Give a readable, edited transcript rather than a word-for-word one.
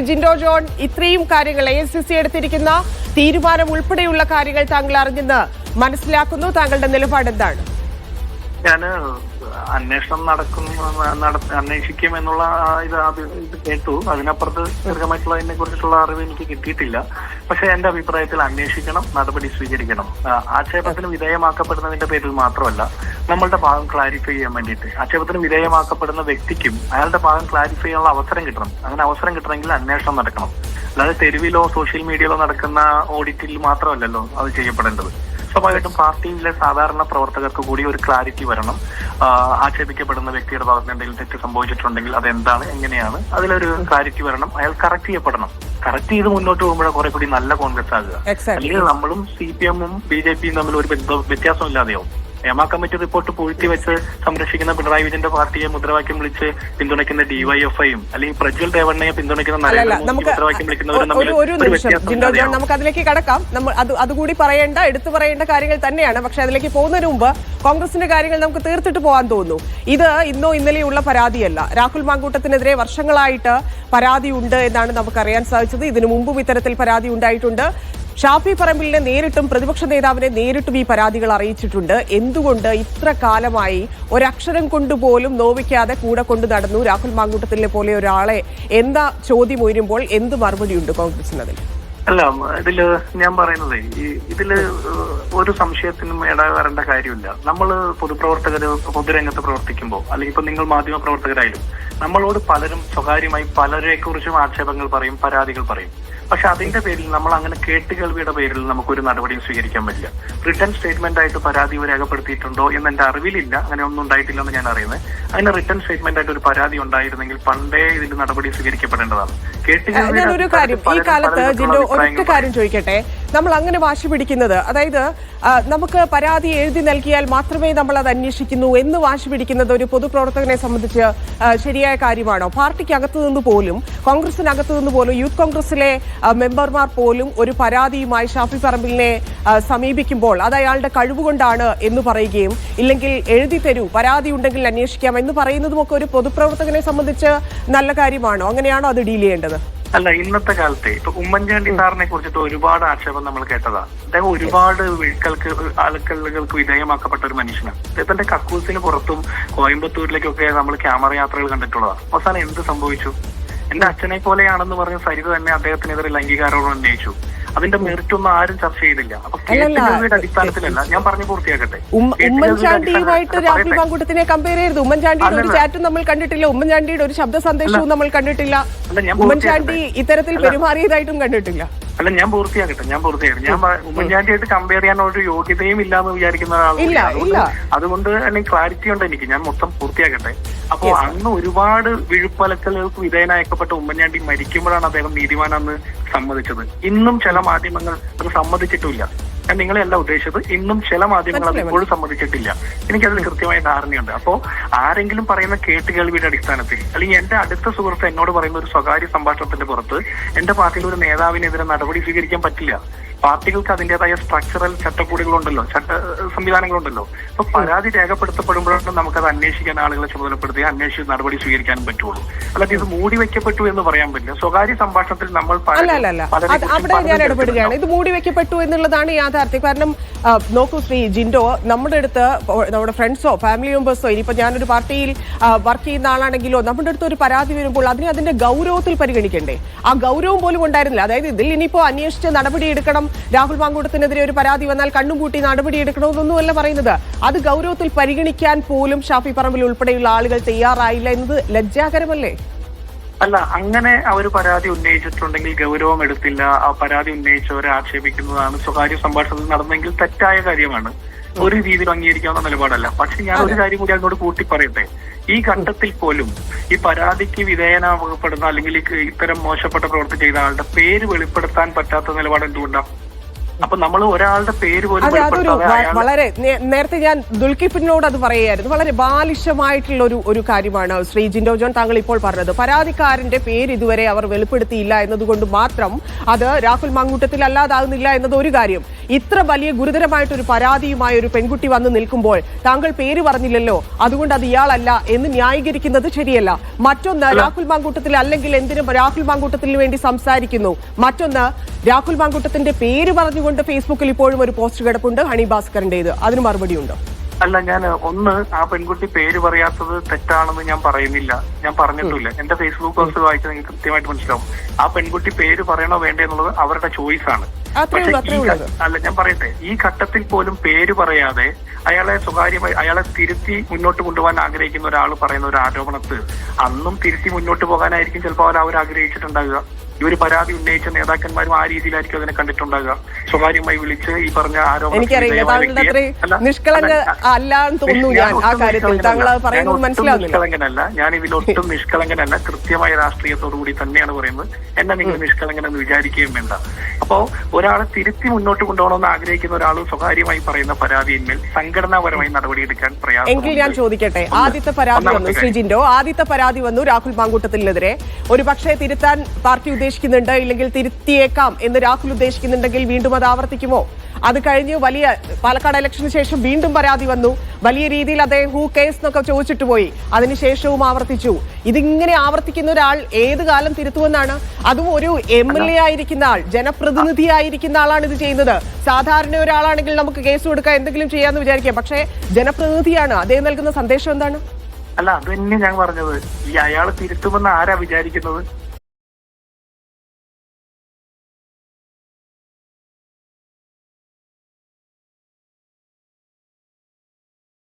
Jinto John, ഇത്രയും കാര്യങ്ങൾ AICC എടുത്തിരിക്കുന്ന തീരുമാനം ഉൾപ്പെടെയുള്ള കാര്യങ്ങൾ താങ്കൾ അറിഞ്ഞെന്ന് മനസ്സിലാക്കുന്നു. താങ്കളുടെ നിലപാട് എന്താണ്? ഞാൻ അന്വേഷണം അന്വേഷിക്കും എന്നുള്ള ഇത് കേട്ടു. അതിനപ്പുറത്ത് ദീർഘമായിട്ടുള്ള അതിനെ കുറിച്ചിട്ടുള്ള അറിവ് എനിക്ക് കിട്ടിയിട്ടില്ല. പക്ഷെ എന്റെ അഭിപ്രായത്തിൽ അന്വേഷിക്കണം, നടപടി സ്വീകരിക്കണം. ആക്ഷേപത്തിന് വിധേയമാക്കപ്പെടുന്നതിന്റെ പേരിൽ മാത്രമല്ല, നമ്മളുടെ ഭാഗം ക്ലാരിഫൈ ചെയ്യാൻ വേണ്ടിയിട്ട് ആക്ഷേപത്തിന് വിധേയമാക്കപ്പെടുന്ന വ്യക്തിക്കും അയാളുടെ ഭാഗം ക്ലാരിഫൈ ചെയ്യാനുള്ള അവസരം കിട്ടണം. അങ്ങനെ അവസരം കിട്ടണമെങ്കിൽ അന്വേഷണം നടക്കണം. അല്ലാതെ തെരുവിലോ സോഷ്യൽ മീഡിയയിലോ നടക്കുന്ന ഓഡിറ്റിൽ മാത്രമല്ലല്ലോ അത് ചെയ്യപ്പെടേണ്ടത്. സ്വാഭാവികമായിട്ടും പാർട്ടിയിലെ സാധാരണ പ്രവർത്തകർക്ക് കൂടി ഒരു ക്ലാരിറ്റി വരണം. ആക്ഷേപിക്കപ്പെടുന്ന വ്യക്തിയുടെ ഭാഗത്ത് എന്തെങ്കിലും തെറ്റ് സംഭവിച്ചിട്ടുണ്ടെങ്കിൽ അതെന്താണ്, എങ്ങനെയാണ്, അതിലൊരു ക്ലാരിറ്റി വരണം. അയാൾ കറക്റ്റ് ചെയ്യപ്പെടണം. കറക്റ്റ് ചെയ്ത് മുന്നോട്ട് പോകുമ്പോഴേ കുറെ കൂടി നല്ല കോൺഗ്രസ് ആകുക. അല്ലെങ്കിൽ നമ്മളും CPM-ഉം BJP-യും തമ്മിൽ ഒരു വ്യത്യാസം ഇല്ലാതെയാവും. ഹേമ കമ്മിറ്റി റിപ്പോർട്ട് പൂഴ്ത്തി വെച്ച് സംരക്ഷിക്കുന്ന പിണറായി വിജയന്റെ പാർട്ടിയെ മുദ്രാവാക്യം വിളിച്ച് പിന്തുണയ്ക്കുന്ന DYFI-യും അല്ലെങ്കിൽ പ്രജ്വൽ ദേവണ്ണയെ പിന്തുണയ്ക്കുന്ന മുദ്രാവാക്യം വിളിക്കുന്നവരും നമുക്ക് അതിലേക്ക് കടക്കാം. നമ്മൾ അതുകൂടി എടുത്തു പറയേണ്ട കാര്യങ്ങൾ തന്നെയാണ്. പക്ഷെ അതിലേക്ക് പോകുന്നതിന് മുമ്പ് കോൺഗ്രസിന്റെ കാര്യങ്ങൾ നമുക്ക് തീർത്തിട്ട് പോകാൻ തോന്നുന്നു. ഇത് ഇന്നോ ഇന്നലെയുള്ള പരാതിയല്ല. രാഹുൽ മാങ്കൂട്ടത്തിനെതിരെ വർഷങ്ങളായിട്ട് പരാതി ഉണ്ട് എന്നാണ് നമുക്കറിയാൻ സാധിച്ചത്. ഇതിനു മുമ്പും ഇത്തരത്തിൽ പരാതി ഉണ്ടായിട്ടുണ്ട്. ഷാഫി പറമ്പിലിനെ നേരിട്ടും പ്രതിപക്ഷ നേതാവിനെ നേരിട്ടും ഈ പരാതികൾ അറിയിച്ചിട്ടുണ്ട്. എന്തുകൊണ്ട് ഇത്ര കാലമായി ഒരക്ഷരം കൊണ്ടുപോലും നോവിക്കാതെ കൂടെ കൊണ്ടു നടന്നു രാഹുൽ മാങ്കൂട്ടത്തിനെ പോലെ ഒരാളെ എന്ന ചോദ്യം ഉയരുമ്പോൾ എന്ത് മറുപടിയുണ്ട് കോൺഗ്രസിനതിൽ? അല്ല, ഇതില് ഞാൻ പറയുന്നത് ഇതില് ഒരു സംശയത്തിനും ഇടവരേണ്ട കാര്യമില്ല. നമ്മള് പൊതുപ്രവർത്തകര് പൊതുരംഗത്ത് പ്രവർത്തിക്കുമ്പോൾ, അല്ലെങ്കിൽ ഇപ്പൊ നിങ്ങൾ മാധ്യമ പ്രവർത്തകരായാലും, നമ്മളോട് പലരും സ്വകാര്യമായി പലരെ കുറിച്ചും ആക്ഷേപങ്ങൾ പറയും, പരാതികൾ പറയും. പക്ഷെ അതിന്റെ പേരിൽ നമ്മൾ അങ്ങനെ കേട്ടുകേൾവിയുടെ പേരിൽ നമുക്കൊരു നടപടിയും സ്വീകരിക്കാൻ പറ്റില്ല. റിട്ടേൺ സ്റ്റേറ്റ്മെന്റ് ആയിട്ട് പരാതി രേഖപ്പെടുത്തിയിട്ടുണ്ടോ എന്ന് എന്റെ അറിവിലില്ല. അങ്ങനെ ഒന്നും ഉണ്ടായിട്ടില്ലെന്ന് ഞാൻ അറിയുന്നത്. അങ്ങനെ റിട്ടേൺ സ്റ്റേറ്റ്മെന്റ് ആയിട്ട് ഒരു പരാതി ഉണ്ടായിരുന്നെങ്കിൽ പണ്ടേ ഇതിന്റെ നടപടി സ്വീകരിക്കപ്പെടേണ്ടതാണ്. ഞാനൊരു കാര്യം ഈ കാലത്ത് ജിൻഡോ ഒരൊറ്റ കാര്യം ചോദിക്കട്ടെ. നമ്മൾ അങ്ങനെ വാശി പിടിക്കുന്നത്, അതായത് നമുക്ക് പരാതി എഴുതി നൽകിയാൽ മാത്രമേ നമ്മൾ അത് അന്വേഷിക്കുന്നു എന്ന് വാശി പിടിക്കുന്നത് ഒരു പൊതുപ്രവർത്തകനെ സംബന്ധിച്ച് ശരിയായ കാര്യമാണോ? പാർട്ടിക്കകത്തു നിന്ന് പോലും, കോൺഗ്രസിനകത്തു നിന്ന് പോലും, യൂത്ത് കോൺഗ്രസിലെ മെമ്പർമാർ പോലും ഒരു പരാതിയുമായി ഷാഫി പറമ്പിലിനെ സമീപിക്കുമ്പോൾ അത് അയാളുടെ കഴിവുകൊണ്ടാണ് എന്ന് പറയുകയും, ഇല്ലെങ്കിൽ എഴുതി തരൂ, പരാതി ഉണ്ടെങ്കിൽ അന്വേഷിക്കാം എന്ന് പറയുന്നതുമൊക്കെ ഒരു പൊതുപ്രവർത്തകനെ സംബന്ധിച്ച് നല്ല കാര്യമാണോ? അങ്ങനെയാണോ അത് ഡീൽ ചെയ്യേണ്ടത്? അല്ല, ഇന്നത്തെ കാലത്തെ ഇപ്പൊ ഉമ്മൻചാണ്ടി സാറിനെ കുറിച്ചിട്ട് ഒരുപാട് ആക്ഷേപം നമ്മൾ കേട്ടതാ. അദ്ദേഹം ഒരുപാട് ആൾക്കൾക്ക് വിധേയമാക്കപ്പെട്ട ഒരു മനുഷ്യനാണ്. അദ്ദേഹത്തിന്റെ കക്കൂസിന് പുറത്തും കോയമ്പത്തൂരിലേക്കൊക്കെ നമ്മൾ ക്യാമറ യാത്രകൾ കണ്ടിട്ടുള്ളതാണ്. അവസാനം എന്ത് സംഭവിച്ചു? എന്റെ അച്ഛനെ പോലെയാണെന്ന് പറഞ്ഞ സരിത തന്നെ അദ്ദേഹത്തിനെതിരെ ലൈംഗികാരോപണം ഉന്നയിച്ചു. അതിന്റെ മെറിറ്റ് ഒന്നും ആരും ചർച്ച ചെയ്തില്ല. അപ്പൊ കേട്ടുകേൾവിയുടെ അടിസ്ഥാനത്തിലല്ല. ഞാൻ പറഞ്ഞു പൂർത്തിയാക്കട്ടെ. ഉമ്മൻചാണ്ടിയുമായിട്ട് രാഹുൽ മാങ്കൂട്ടത്തിനെ കമ്പയർ ചെയ്ത് ഉമ്മൻചാണ്ടിയുടെ ഒരു ചാറ്റും നമ്മൾ കണ്ടിട്ടില്ല. ഉമ്മൻചാണ്ടിയുടെ ഒരു ശബ്ദ സന്ദേശവും നമ്മൾ കണ്ടിട്ടില്ല. ഉമ്മൻചാണ്ടി ഇത്തരത്തിൽ പെരുമാറിയതായിട്ടും കണ്ടിട്ടില്ല. അല്ല, ഞാൻ പൂർത്തിയാക്കട്ടെ. ഞാൻ ഉമ്മൻചാണ്ടിയായിട്ട് കമ്പയർ ചെയ്യാൻ ഒരു യോഗ്യതയും ഇല്ലാന്ന് വിചാരിക്കുന്ന ഒരാളാണ്. അതുകൊണ്ട് തന്നെ ക്ലാരിറ്റി ഉണ്ട് എനിക്ക്. ഞാൻ മൊത്തം പൂർത്തിയാക്കട്ടെ. അപ്പോ അന്ന് ഒരുപാട് വിഴുപ്പലക്കലുകൾക്ക് വിധേയനായപ്പെട്ട ഉമ്മൻചാണ്ടി മരിക്കുമ്പോഴാണ് അദ്ദേഹം നീതിമാനെന്ന് സമ്മതിച്ചത്. ഇന്നും ചില മാധ്യമങ്ങൾ അത് സമ്മതിച്ചിട്ടില്ല. ഞാൻ നിങ്ങളെയല്ല ഉദ്ദേശിച്ചത്. ഇന്നും ചില മാധ്യമങ്ങൾ അത് ഇപ്പോഴും സമ്മതിച്ചിട്ടില്ല. എനിക്കതിൽ കൃത്യമായ ധാരണയുണ്ട്. അപ്പോ ആരെങ്കിലും പറയുന്ന കേട്ടുകേൾവിയുടെ അടിസ്ഥാനത്തിൽ, അല്ലെങ്കിൽ എന്റെ അടുത്ത സുഹൃത്ത് എന്നോട് പറയുന്ന ഒരു സ്വകാര്യ സംഭാഷണത്തിന്റെ പുറത്ത് എന്റെ പാർട്ടിയിൽ ഒരു നേതാവിനെതിരെ നടപടി സ്വീകരിക്കാൻ പറ്റില്ല. പാർട്ടികൾക്ക് അതിന്റേതായ സ്ട്രക്ചറൽ ചട്ടക്കൂടുകളുണ്ടല്ലോ, സംവിധാനങ്ങളുണ്ടല്ലോ. അപ്പൊ പരാതി രേഖപ്പെടുത്തപ്പെടുമ്പോഴാണ് നമുക്കത് അന്വേഷിക്കാൻ ആളുകളെ ചുമതലപ്പെടുത്തി അന്വേഷിച്ച് നടപടി സ്വീകരിക്കാനും പറ്റുള്ളൂ. അല്ലാതെ ഇത് മൂടി വെക്കപ്പെട്ടു എന്ന് പറയാൻ പറ്റില്ല. സ്വകാര്യ സംഭാഷണത്തിൽ നമ്മൾ അവിടെ ഞാൻ ഇടപെടുകയാണ്. ഇത് മൂടി വെക്കപ്പെട്ടു എന്നുള്ളതാണ് യാഥാർത്ഥ്യം. കാരണം നോക്കൂ ശ്രീ ജിൻഡോ, നമ്മുടെ അടുത്ത് നമ്മുടെ ഫ്രണ്ട്സോ ഫാമിലി മെമ്പേഴ്സോ, ഇനിയിപ്പോ ഞാനൊരു പാർട്ടിയിൽ വർക്ക് ചെയ്യുന്ന ആളാണെങ്കിലോ, നമ്മുടെ അടുത്ത് ഒരു പരാതി വരുമ്പോൾ അതിന്റെ ഗൗരവത്തിൽ പരിഗണിക്കണ്ടേ? ആ ഗൗരവം പോലും ഉണ്ടായിരുന്നില്ല. അതായത് ഇതിൽ ഇനിയിപ്പോ അന്വേഷിച്ച് നടപടിയെടുക്കണം, രാഹുൽ മാങ്കൂട്ടത്തിനെതിരെ ഒരു പരാതി വന്നാൽ കണ്ണും കൂട്ടി നടപടിയെടുക്കണമെന്നൊന്നുമല്ല പറയുന്നത്. അത് ഗൗരവത്തിൽ പരിഗണിക്കാൻ പോലും ഷാഫി പറമ്പിൽ ഉൾപ്പെടെയുള്ള ആളുകൾ തയ്യാറായില്ല എന്നത് ലജ്ജാകരമല്ലേ? അല്ല, അങ്ങനെ അവർ പരാതി ഉന്നയിച്ചിട്ടുണ്ടെങ്കിൽ ഗൗരവം എടുത്തില്ല. ആ പരാതി ഉന്നയിച്ചവരെ ആക്ഷേപിക്കുന്നതാണ് സ്വകാര്യ സംഭാഷണത്തിൽ നടന്നെങ്കിൽ തെറ്റായ കാര്യമാണ്. ഒരു രീതിയിൽ അംഗീകരിക്കാവുന്ന നിലപാടല്ല. പക്ഷെ ഞാൻ ഒരു കാര്യം കൂടി അതിനോട് കൂട്ടി പറയട്ടെ. ഈ ഘട്ടത്തിൽ പോലും ഈ പരാതിക്ക് വിധേയനാകപ്പെടുന്ന അല്ലെങ്കിൽ ഇത്തരം മോശപ്പെട്ട പ്രവൃത്തി ചെയ്ത ആളുടെ പേര് വെളിപ്പെടുത്താൻ പറ്റാത്ത നിലപാട് എന്തുകൊണ്ടാണ്? അപ്പൊ നമ്മൾ ഒരാളുടെ പേര് പോലും അതൊരു വെളിപ്പെടുത്താതെ വളരെ നേരത്തെ ഞാൻ ദുൽഖിഫിനോട് അത് പറയായിരുന്നു. വളരെ ബാലിശമായിട്ടുള്ള ഒരു കാര്യമാണ് ശ്രീ ജിൻഡോ ജോൺ താങ്കൾ ഇപ്പോൾ പറഞ്ഞത്. പരാതിക്കാരന്റെ പേര് ഇതുവരെ അവർ വെളിപ്പെടുത്തിയില്ല എന്നതുകൊണ്ട് മാത്രം അത് രാഹുൽ മാങ്കൂട്ടത്തിൽ അല്ലാതാകുന്നില്ല എന്നത് ഒരു കാര്യം. ഇത്ര വലിയ ഗുരുതരമായിട്ടൊരു പരാതിയുമായി ഒരു പെൺകുട്ടി വന്ന് നിൽക്കുമ്പോൾ താങ്കൾ പേര് പറഞ്ഞില്ലല്ലോ, അതുകൊണ്ട് അത് ഇയാളല്ല എന്ന് ന്യായീകരിക്കുന്നത് ശരിയല്ല. മറ്റൊന്ന്, രാഹുൽ മാങ്കൂട്ടത്തിൽ അല്ലെങ്കിൽ എന്തിനും രാഹുൽ മാങ്കൂട്ടത്തിന് വേണ്ടി സംസാരിക്കുന്നു. മറ്റൊന്ന്, രാഹുൽ മാങ്കൂട്ടത്തിന്റെ പേര് പറഞ്ഞുകൊണ്ട് ഫേസ്ബുക്കിൽ ഇപ്പോഴും ഒരു പോസ്റ്റ് കിടപ്പുണ്ട്, ഹണി ഭാസ്കറിന്റേത്. അതിന് മറുപടി ഉണ്ടോ? അല്ല, ഞാൻ ആ പെൺകുട്ടി പേര് പറയാത്തത് തെറ്റാണെന്ന് ഞാൻ പറയുന്നില്ല, ഞാൻ പറഞ്ഞിട്ടില്ല. എന്റെ ഫേസ്ബുക്ക് പോസ്റ്റ് വായിച്ചാൽ നിങ്ങൾക്ക് കൃത്യമായിട്ട് മനസ്സിലാവും. ആ പെൺകുട്ടി പേര് പറയണോ വേണ്ടേ എന്നുള്ളത് അവരുടെ ചോയ്സ് ആണ്. അല്ല, ഞാൻ പറയട്ടെ, ഈ ഘട്ടത്തിൽ പോലും പേര് പറയാതെ അയാളെ സ്വകാര്യമായി അയാളെ തിരുത്തി മുന്നോട്ട് കൊണ്ടുപോകാൻ ആഗ്രഹിക്കുന്ന ഒരാൾ പറയുന്ന ഒരു ആരോപണത്ത് അന്നും തിരുത്തി മുന്നോട്ട് പോകാനായിരിക്കും ചിലപ്പോൾ അവർ ആഗ്രഹിച്ചിട്ടുണ്ടാകുക. ഇവർ പരാതി ഉന്നയിച്ച നേതാക്കന്മാരും ആ രീതിയിലായിരിക്കും അതിനെ കണ്ടിട്ടുണ്ടാകുക. സ്വകാര്യമായി വിളിച്ച് ഈ പറഞ്ഞ ആരോപണം നിഷ്കളങ്കനല്ല, ഞാൻ ഇതിലൊട്ടും നിഷ്കളങ്കനല്ല. കൃത്യമായ രാഷ്ട്രീയത്തോടു കൂടി തന്നെയാണ് പറയുന്നത്. എന്നെ നിങ്ങൾ നിഷ്കളങ്കനെന്ന് വിചാരിക്കുകയും വേണ്ട. അപ്പോ ഒരാളെ തിരുത്തി മുന്നോട്ട് കൊണ്ടുപോകണമെന്ന് ആഗ്രഹിക്കുന്ന ഒരാൾ സ്വകാര്യമായി പറയുന്ന പരാതിയിന്മേൽ സംഘടനാപരമായി നടപടിയെടുക്കാൻ പ്രയാസം. എങ്കിൽ ഞാൻ ചോദിക്കട്ടെ, ആദ്യത്തെ പരാതി വന്നു ശ്രീ ജിൻഡോ, ആദ്യത്തെ പരാതി വന്നു രാഹുൽ മാങ്കൂട്ടത്തിനെതിരെ. ഒരു പക്ഷേ തിരുത്താൻ പാർട്ടി ഉദ്ദേശിക്കുന്നുണ്ട്, ഇല്ലെങ്കിൽ തിരുത്തിയേക്കാം എന്ന് രാഹുൽ ഉദ്ദേശിക്കുന്നുണ്ടെങ്കിൽ വീണ്ടും അത് ആവർത്തിക്കുമോ? അത് കഴിഞ്ഞ് വലിയ പാലക്കാട് ഇലക്ഷന് ശേഷം വീണ്ടും പരാതി വന്നു. വലിയ രീതിയിൽ അദ്ദേഹം ഹൂ കേസ് എന്നൊക്കെ ചോദിച്ചിട്ട് പോയി. അതിനുശേഷവും ആവർത്തിച്ചു. ഇതിങ്ങനെ ആവർത്തിക്കുന്ന ഒരാൾ ഏത് കാലം തിരുത്തുമെന്നാണ്? അതും ഒരു MLA ആയിരിക്കുന്ന ആൾ, ജനപ്രതിനിധി ആയിരിക്കുന്ന ആളാണ് ഇത് ചെയ്യുന്നത്. സാധാരണ ഒരാളാണെങ്കിൽ നമുക്ക് കേസ് കൊടുക്കാം, എന്തെങ്കിലും ചെയ്യാന്ന് വിചാരിക്കാം. പക്ഷേ ജനപ്രതിനിധിയാണ്. അദ്ദേഹം നൽകുന്ന സന്ദേശം എന്താണ്? അല്ല, അത് തന്നെ ഞാൻ പറഞ്ഞത്. ഈ അയാൾ തിരുത്തുമെന്ന് ആരാ വിചാരിക്കുന്നത്?